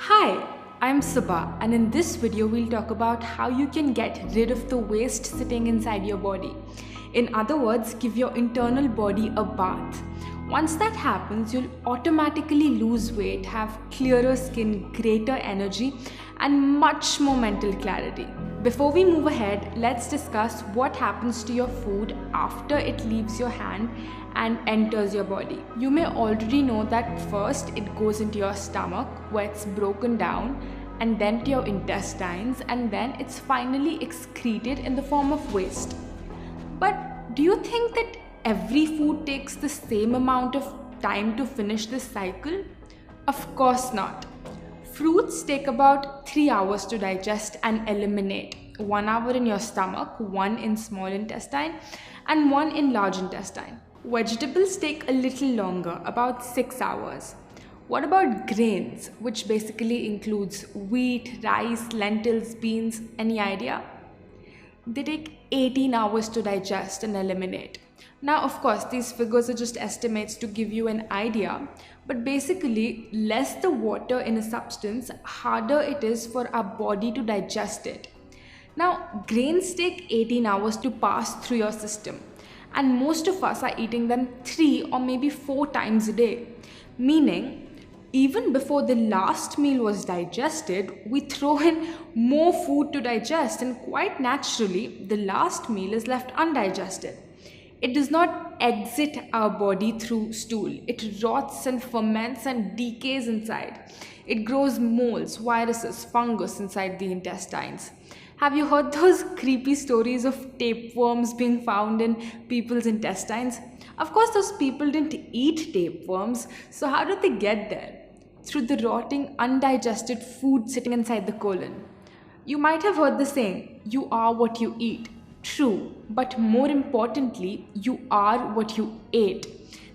Hi, I'm Subha, and in this video we'll talk about how you can get rid of the waste sitting inside your body. In other words, give your internal body a bath. Once that happens, you'll automatically lose weight, have clearer skin, greater energy, and much more mental clarity. Before we move ahead, let's discuss what happens to your food after it leaves your hand and enters your body. You may already know that first it goes into your stomach where it's broken down, and then to your intestines, and then it's finally excreted in the form of waste. But do you think that every food takes the same amount of time to finish this cycle? Of course not. Fruits take about 3 hours to digest and eliminate. 1 hour in your stomach, 1 in small intestine, and 1 in large intestine. Vegetables take a little longer, about 6 hours. What about grains, which basically includes wheat, rice, lentils, beans? Any idea? They take 18 hours to digest and eliminate. Now, of course, these figures are just estimates to give you an idea, but basically, less the water in a substance, harder it is for our body to digest it. Now, grains take 18 hours to pass through your system, and most of us are eating them 3 or maybe 4 times a day, meaning even before the last meal was digested, we throw in more food to digest, and quite naturally, the last meal is left undigested. It does not exit our body through stool. It rots and ferments and decays inside. It grows molds, viruses, fungus inside the intestines. Have you heard those creepy stories of tapeworms being found in people's intestines? Of course, those people didn't eat tapeworms, so how did they get there? Through the rotting, undigested food sitting inside the colon. You might have heard the saying, you are what you eat. True, but more importantly, you are what you ate.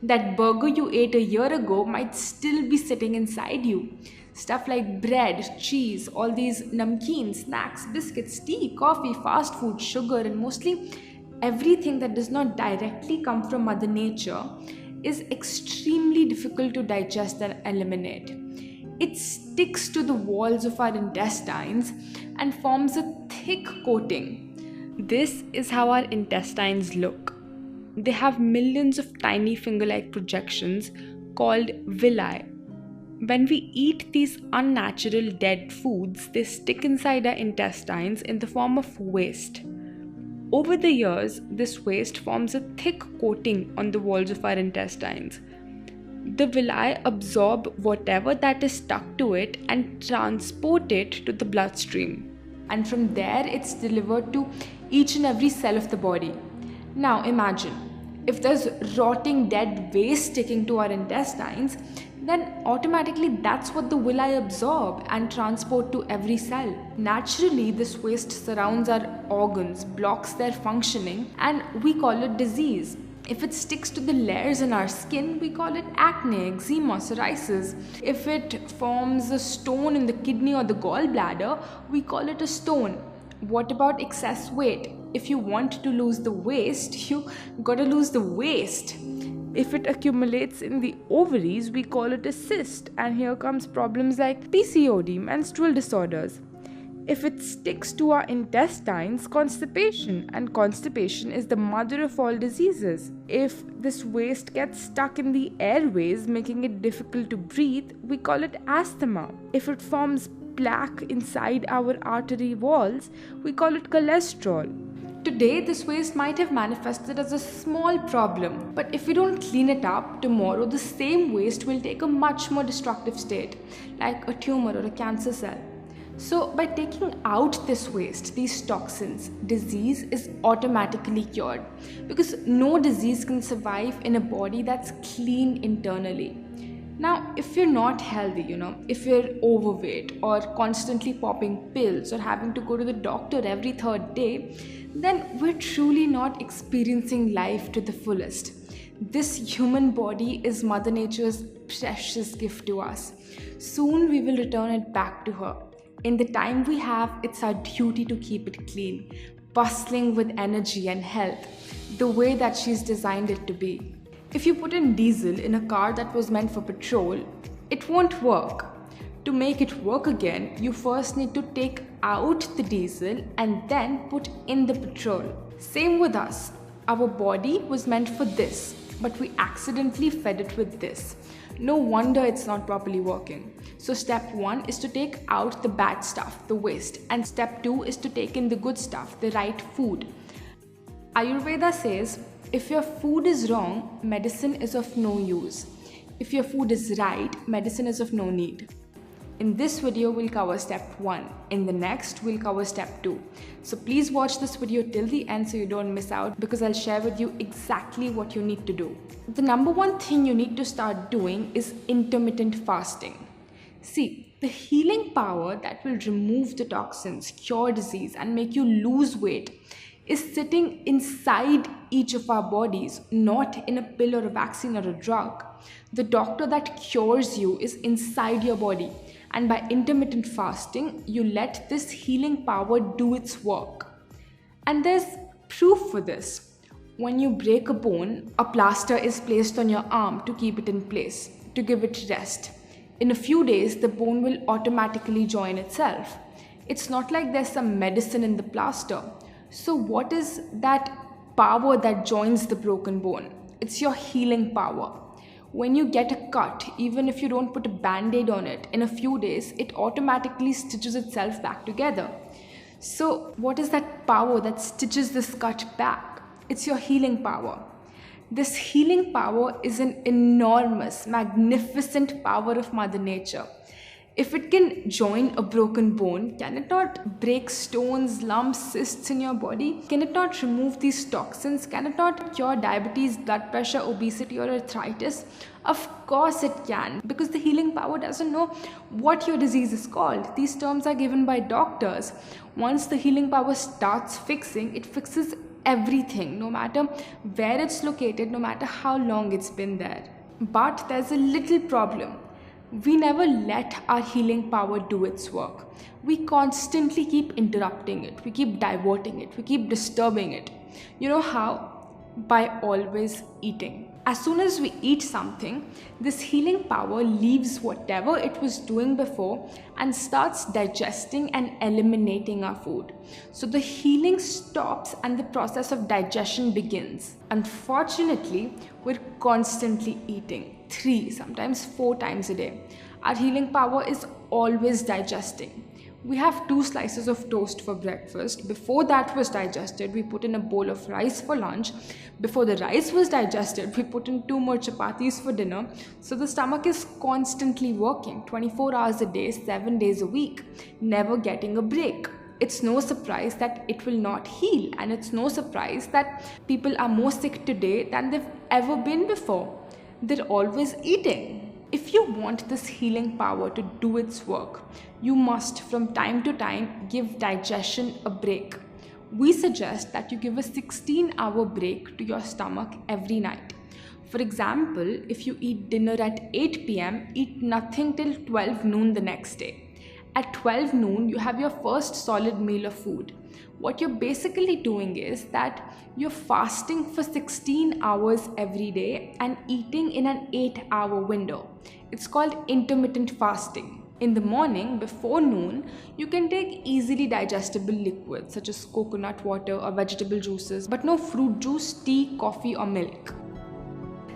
That burger you ate a year ago might still be sitting inside you. Stuff like bread, cheese, all these namkeen, snacks, biscuits, tea, coffee, fast food, sugar, and mostly everything that does not directly come from Mother Nature is extremely difficult to digest and eliminate. It sticks to the walls of our intestines and forms a thick coating. This is how our intestines look. They have millions of tiny finger-like projections called villi. When we eat these unnatural dead foods, they stick inside our intestines in the form of waste. Over the years, this waste forms a thick coating on the walls of our intestines. The villi absorb whatever that is stuck to it and transport it to the bloodstream. And from there, it's delivered to each and every cell of the body. Now imagine, if there's rotting dead waste sticking to our intestines, then automatically that's what the villi absorb and transport to every cell. Naturally, this waste surrounds our organs, blocks their functioning, and we call it disease. If it sticks to the layers in our skin, we call it acne, eczema, psoriasis. If it forms a stone in the kidney or the gallbladder, we call it a stone. What about excess weight? If you want to lose the waste, you gotta lose the waste. If it accumulates in the ovaries, we call it a cyst, and here comes problems like PCOD, menstrual disorders. If it sticks to our intestines, constipation, and constipation is the mother of all diseases. If this waste gets stuck in the airways, making it difficult to breathe, we call it asthma. If it forms plaque inside our artery walls, we call it cholesterol. Today, this waste might have manifested as a small problem, but if we don't clean it up, tomorrow the same waste will take a much more destructive state, like a tumor or a cancer cell. So, by taking out this waste, these toxins, disease is automatically cured, because no disease can survive in a body that's clean internally. Now, if you're not healthy, if you're overweight or constantly popping pills or having to go to the doctor every third day, then we're truly not experiencing life to the fullest. This human body is Mother Nature's precious gift to us. Soon we will return it back to her. In the time we have, it's our duty to keep it clean, bustling with energy and health, the way that she's designed it to be. If you put in diesel in a car that was meant for petrol, it won't work. To make it work again, you first need to take out the diesel and then put in the petrol. Same with us. Our body was meant for this, but we accidentally fed it with this. No wonder it's not properly working. So step 1 is to take out the bad stuff, the waste, and step 2 is to take in the good stuff, the right food. Ayurveda says, if your food is wrong, medicine is of no use. If your food is right, medicine is of no need. In this video, we'll cover step 1. In the next, we'll cover step 2. So please watch this video till the end so you don't miss out, because I'll share with you exactly what you need to do. The number one thing you need to start doing is intermittent fasting. See, the healing power that will remove the toxins, cure disease, and make you lose weight is sitting inside each of our bodies, not in a pill or a vaccine or a drug. The doctor that cures you is inside your body. And by intermittent fasting, you let this healing power do its work. And there's proof for this. When you break a bone, a plaster is placed on your arm to keep it in place, to give it rest. In a few days, the bone will automatically join itself. It's not like there's some medicine in the plaster. So what is that power that joins the broken bone? It's your healing power. When you get a cut, even if you don't put a band-aid on it, in a few days, it automatically stitches itself back together. So what is that power that stitches this cut back? It's your healing power. This healing power is an enormous, magnificent power of Mother Nature. If it can join a broken bone, can it not break stones, lumps, cysts in your body? Can it not remove these toxins? Can it not cure diabetes, blood pressure, obesity, or arthritis? Of course it can, because the healing power doesn't know what your disease is called. These terms are given by doctors. Once the healing power starts fixing, it fixes everything, no matter where it's located, no matter how long it's been there. But there's a little problem. We never let our healing power do its work. We constantly keep interrupting it. We keep diverting it. We keep disturbing it. You know how? By always eating. As soon as we eat something, this healing power leaves whatever it was doing before and starts digesting and eliminating our food. So the healing stops and the process of digestion begins. Unfortunately, we're constantly eating 3, sometimes 4 times a day. Our healing power is always digesting. We have 2 slices of toast for breakfast. Before that was digested, we put in a bowl of rice for lunch. Before the rice was digested, we put in 2 more chapatis for dinner. So the stomach is constantly working 24 hours a day, 7 days a week, never getting a break. It's no surprise that it will not heal, and it's no surprise that people are more sick today than they've ever been before. They're always eating. If you want this healing power to do its work, you must from time to time give digestion a break. We suggest that you give a 16-hour break to your stomach every night. For example, if you eat dinner at 8 p.m., eat nothing till 12 noon the next day. At 12 noon, you have your first solid meal of food. What you're basically doing is that you're fasting for 16 hours every day and eating in an 8-hour window. It's called intermittent fasting. In the morning, before noon, you can take easily digestible liquids such as coconut water or vegetable juices, but no fruit juice, tea, coffee, or milk.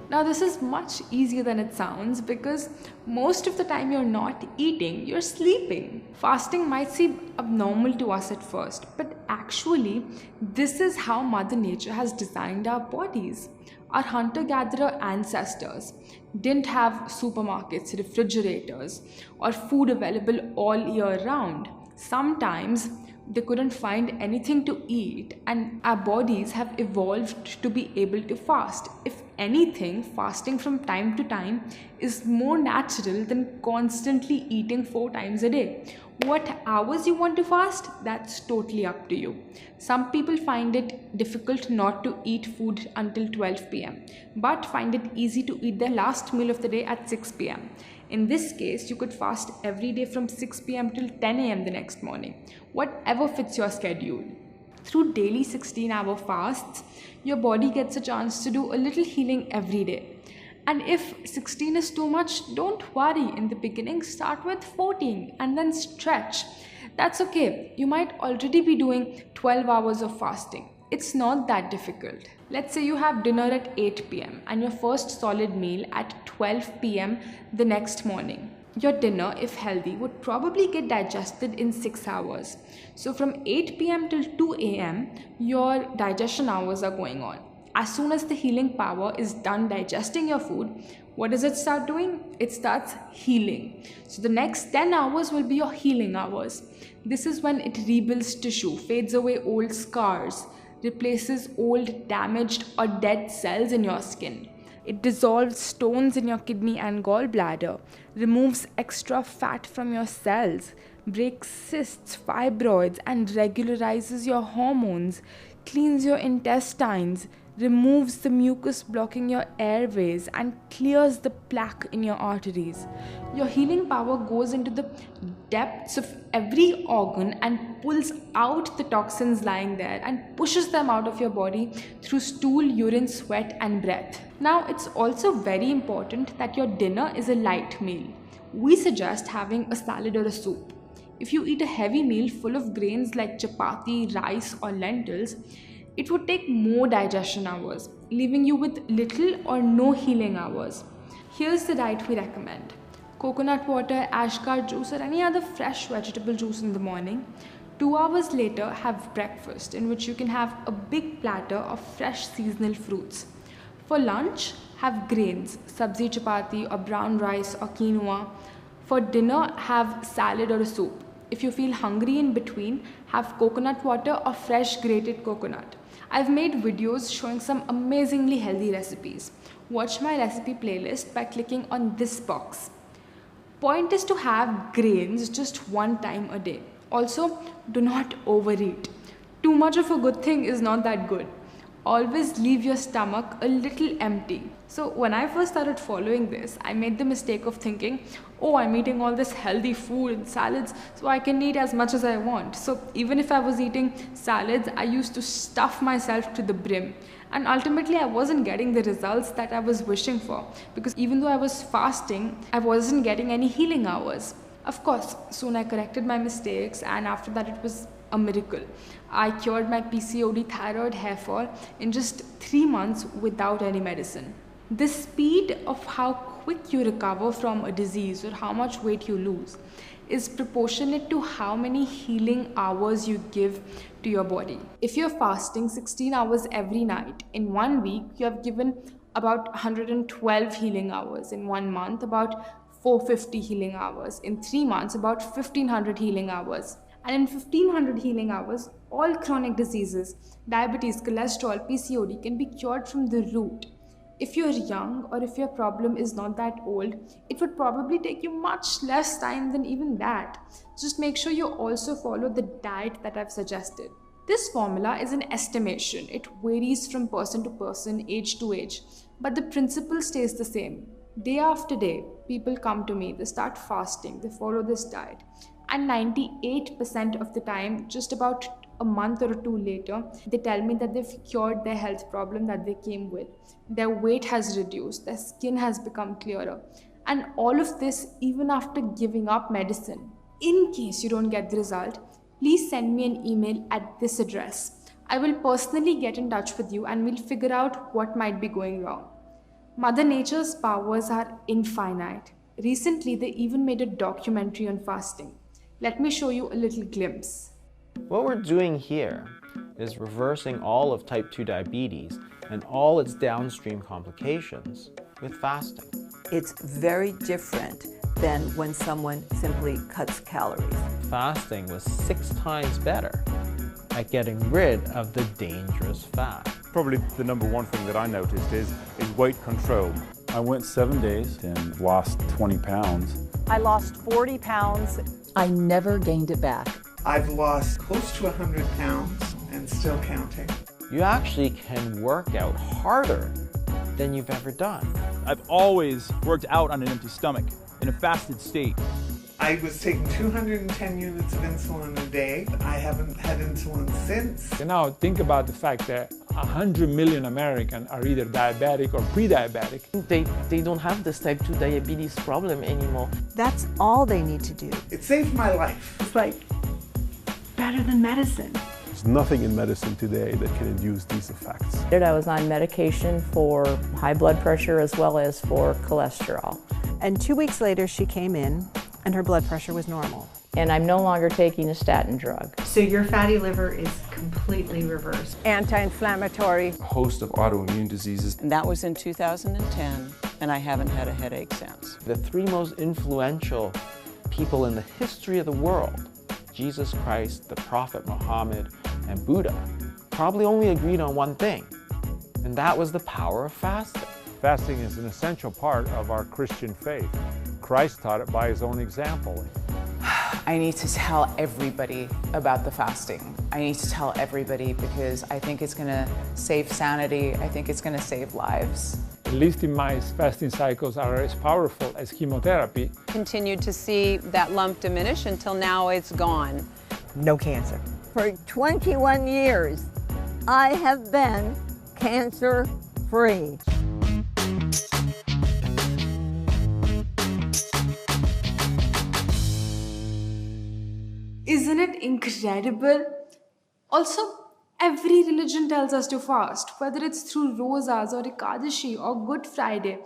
Now this is much easier than it sounds, because most of the time you're not eating, you're sleeping. Fasting might seem abnormal to us at first, but actually this is how Mother Nature has designed our bodies. Our hunter-gatherer ancestors didn't have supermarkets, refrigerators, or food available all year round. Sometimes they couldn't find anything to eat, and our bodies have evolved to be able to fast. If anything, fasting from time to time is more natural than constantly eating 4 times a day. What hours you want to fast, that's totally up to you. Some people find it difficult not to eat food until 12 p.m. but find it easy to eat their last meal of the day at 6 p.m. In this case, you could fast every day from 6 p.m. till 10 a.m. the next morning, whatever fits your schedule. Through daily 16-hour fasts, your body gets a chance to do a little healing every day. And if 16 is too much, don't worry. In the beginning, start with 14 and then stretch. That's okay. You might already be doing 12 hours of fasting. It's not that difficult. Let's say you have dinner at 8 p.m. and your first solid meal at 12 p.m. the next morning. Your dinner, if healthy, would probably get digested in 6 hours. So from 8 p.m. till 2 a.m., your digestion hours are going on. As soon as the healing power is done digesting your food, what does it start doing? It starts healing. So the next 10 hours will be your healing hours. This is when it rebuilds tissue, fades away old scars, replaces old damaged or dead cells in your skin. It dissolves stones in your kidney and gallbladder, removes extra fat from your cells, breaks cysts, fibroids, and regularizes your hormones, cleans your intestines, removes the mucus blocking your airways, and clears the plaque in your arteries. Your healing power goes into the depths of every organ and pulls out the toxins lying there and pushes them out of your body through stool, urine, sweat, and breath. Now, it's also very important that your dinner is a light meal. We suggest having a salad or a soup. If you eat a heavy meal full of grains like chapati, rice, or lentils, it would take more digestion hours, leaving you with little or no healing hours. Here's the diet we recommend. Coconut water, ashgar juice, or any other fresh vegetable juice in the morning. 2 hours later, have breakfast, in which you can have a big platter of fresh seasonal fruits. For lunch, have grains, sabzi chapati or brown rice or quinoa. For dinner, have salad or a soup. If you feel hungry in between, have coconut water or fresh grated coconut. I've made videos showing some amazingly healthy recipes. Watch my recipe playlist by clicking on this box. Point is to have grains just one time a day. Also, do not overeat. Too much of a good thing is not that good. Always leave your stomach a little empty. So when I first started following this, I made the mistake of thinking, oh, I'm eating all this healthy food and salads, so I can eat as much as I want. So even if I was eating salads, I used to stuff myself to the brim. And ultimately, I wasn't getting the results that I was wishing for, because even though I was fasting, I wasn't getting any healing hours. Of course, soon I corrected my mistakes, and after that it was a miracle. I cured my PCOD, thyroid, hair fall in just 3 months without any medicine. The speed of how quick you recover from a disease or how much weight you lose is proportionate to how many healing hours you give to your body. If you're fasting 16 hours every night, in 1 week you have given about 112 healing hours. In 1 month, about 450 healing hours. In 3 months, about 1500 healing hours. And in 1500 healing hours, all chronic diseases, diabetes, cholesterol, PCOD can be cured from the root. If you're young or if your problem is not that old, it would probably take you much less time than even that. Just make sure you also follow the diet that I've suggested. This formula is an estimation. It varies from person to person, age to age, but the principle stays the same. Day after day, people come to me, they start fasting, they follow this diet. And 98% of the time, just about a month or two later, they tell me that they've cured their health problem that they came with. Their weight has reduced, their skin has become clearer. And all of this even after giving up medicine. In case you don't get the result, please send me an email at this address. I will personally get in touch with you and we'll figure out what might be going wrong. Mother Nature's powers are infinite. Recently, they even made a documentary on fasting. Let me show you a little glimpse. What we're doing here is reversing all of type 2 diabetes and all its downstream complications with fasting. It's very different than when someone simply cuts calories. Fasting was 6 times better at getting rid of the dangerous fat. Probably the number one thing that I noticed is weight control. I went 7 days and lost 20 pounds. I lost 40 pounds. I never gained it back. I've lost close to 100 pounds and still counting. You actually can work out harder than you've ever done. I've always worked out on an empty stomach, in a fasted state. I was taking 210 units of insulin a day. I haven't had insulin since. Now think about the fact that 100 million Americans are either diabetic or pre-diabetic. They don't have this type 2 diabetes problem anymore. That's all they need to do. It saved my life. It's like better than medicine. There's nothing in medicine today that can induce these effects. I was on medication for high blood pressure as well as for cholesterol. And 2 weeks later, she came in and her blood pressure was normal. And I'm no longer taking a statin drug. So your fatty liver is completely reversed. Anti-inflammatory. A host of autoimmune diseases. And that was in 2010, and I haven't had a headache since. The three most influential people in the history of the world, Jesus Christ, the Prophet Muhammad, and Buddha, probably only agreed on one thing, and that was the power of fasting. Fasting is an essential part of our Christian faith. Christ taught it by his own example. I need to tell everybody about the fasting. I need to tell everybody because I think it's going to save sanity. I think it's going to save lives. At least in my fasting cycles are as powerful as chemotherapy. Continued to see that lump diminish until now it's gone. No cancer. For 21 years, I have been cancer-free. Isn't it incredible? Also, every religion tells us to fast, whether it's through Rosas or Ekadashi or Good Friday.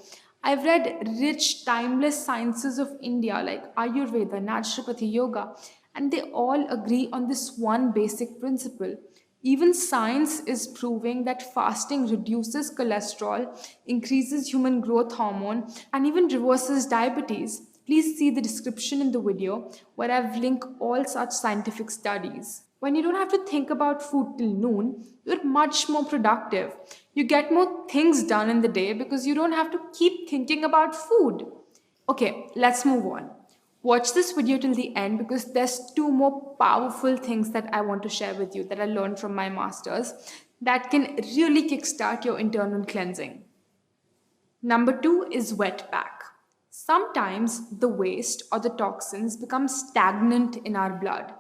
I've read rich, timeless sciences of India like Ayurveda, Naturopathy, Yoga, and they all agree on this one basic principle. Even science is proving that fasting reduces cholesterol, increases human growth hormone, and even reverses diabetes. Please see the description in the video where I've linked all such scientific studies. When you don't have to think about food till noon, you're much more productive. You get more things done in the day because you don't have to keep thinking about food. Okay, let's move on. Watch this video till the end because there's two more powerful things that I want to share with you that I learned from my masters that can really kickstart your internal cleansing. Number 2 is wet pack. Sometimes the waste or the toxins become stagnant in our blood.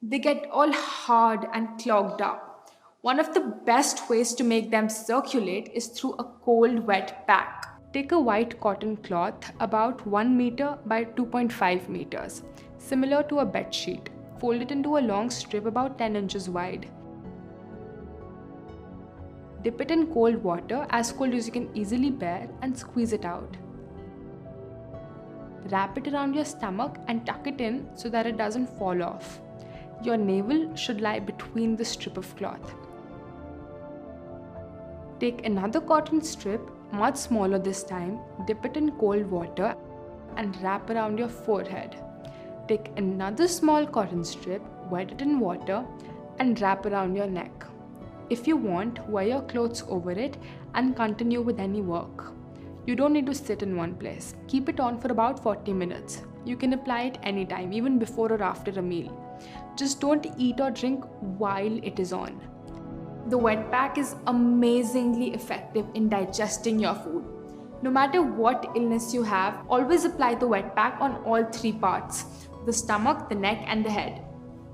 They get all hard and clogged up. One of the best ways to make them circulate is through a cold wet pack. Take a white cotton cloth about 1 meter by 2.5 meters, similar to a bed sheet. Fold it into a long strip about 10 inches wide. Dip it in cold water, as cold as you can easily bear, and squeeze it out. Wrap it around your stomach and tuck it in so that it doesn't fall off. Your navel should lie between the strip of cloth. Take another cotton strip, much smaller this time, dip it in cold water and wrap around your forehead. Take another small cotton strip, wet it in water and wrap around your neck. If you want, wear your clothes over it and continue with any work. You don't need to sit in one place. Keep it on for about 40 minutes. You can apply it anytime, even before or after a meal. Just don't eat or drink while it is on. The wet pack is amazingly effective in digesting your food. No matter what illness you have, always apply the wet pack on all 3 parts, the stomach, the neck and the head,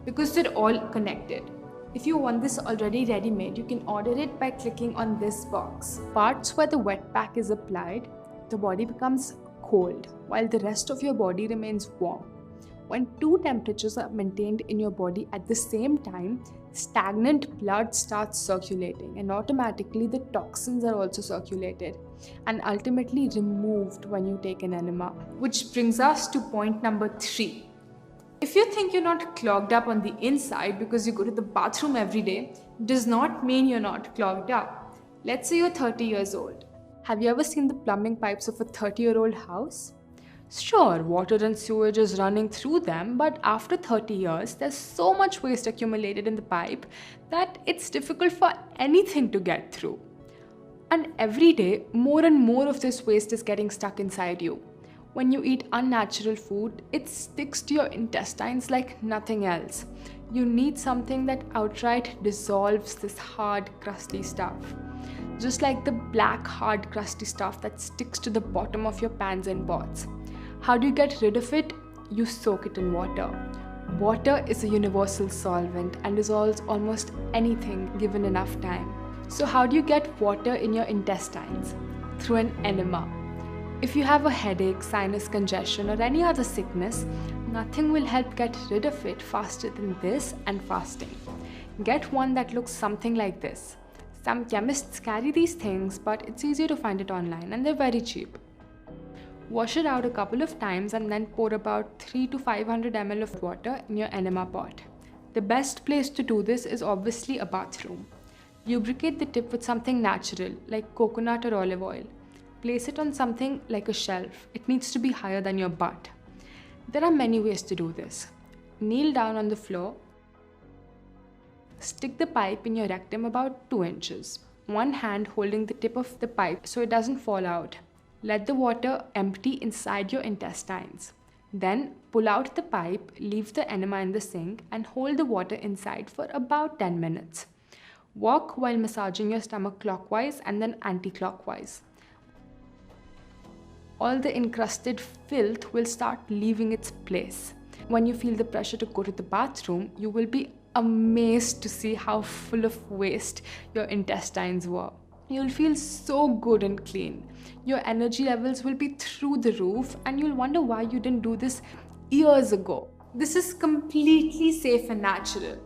because they're all connected. If you want this already ready-made, you can order it by clicking on this box. Parts where the wet pack is applied, the body becomes cold, while the rest of your body remains warm. When 2 temperatures are maintained in your body at the same time, stagnant blood starts circulating and automatically the toxins are also circulated and ultimately removed when you take an enema. Which brings us to point number 3. If you think you're not clogged up on the inside because you go to the bathroom every day, does not mean you're not clogged up. Let's say you're 30 years old. Have you ever seen the plumbing pipes of a 30-year-old house? Sure, water and sewage is running through them, but after 30 years, there's so much waste accumulated in the pipe that it's difficult for anything to get through. And every day, more and more of this waste is getting stuck inside you. When you eat unnatural food, it sticks to your intestines like nothing else. You need something that outright dissolves this hard, crusty stuff. Just like the black, hard, crusty stuff that sticks to the bottom of your pans and pots. How do you get rid of it? you soak it in water. Water is a universal solvent and dissolves almost anything given enough time. So how do you get water in your intestines? Through an enema. If you have a headache, sinus congestion, or any other sickness, nothing will help get rid of it faster than this and fasting. Get one that looks something like this. Some chemists carry these things, but it's easy to find it online and they're very cheap. Wash it out a couple of times and then pour about 300 to 500 ml of water in your enema pot. The best place to do this is obviously a bathroom. Lubricate the tip with something natural like coconut or olive oil. Place it on something like a shelf. It needs to be higher than your butt. There are many ways to do this. Kneel down on the floor. Stick the pipe in your rectum about 2 inches. One hand holding the tip of the pipe so it doesn't fall out. Let the water empty inside your intestines. Then pull out the pipe, leave the enema in the sink, and hold the water inside for about 10 minutes. Walk while massaging your stomach clockwise and then anti-clockwise. All the encrusted filth will start leaving its place. When you feel the pressure to go to the bathroom, you will be amazed to see how full of waste your intestines were. You'll feel so good and clean. Your energy levels will be through the roof and you'll wonder why you didn't do this years ago. This is completely safe and natural.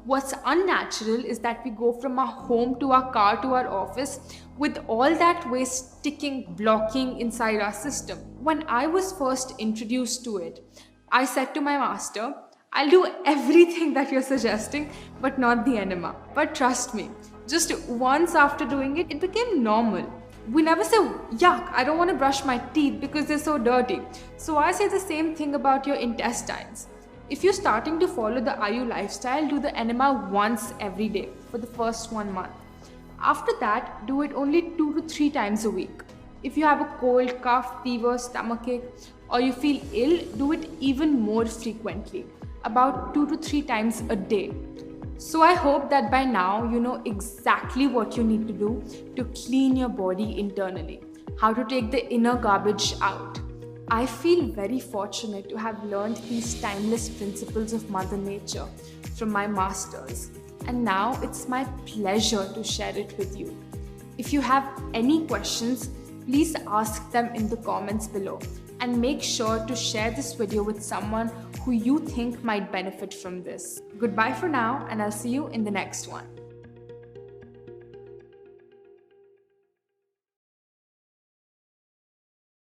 What's unnatural is that we go from our home to our car to our office with all that waste sticking, blocking inside our system. When I was first introduced to it, I said to my master, I'll do everything that you're suggesting, but not the enema. But trust me, just once after doing it, it became normal. We never say, yuck, I don't want to brush my teeth because they're so dirty. So I say the same thing about your intestines. If you're starting to follow the IU lifestyle, do the enema once every day for the first 1 month. After that, do it only 2 to 3 times a week. If you have a cold, cough, fever, stomachache, or you feel ill, do it even more frequently, about 2 to 3 times a day. So I hope that by now you know exactly what you need to do to clean your body internally, how to take the inner garbage out. I feel very fortunate to have learned these timeless principles of Mother Nature from my masters, and now it's my pleasure to share it with you. If you have any questions, please ask them in the comments below and make sure to share this video with someone who you think might benefit from this. Goodbye for now, and I'll see you in the next one.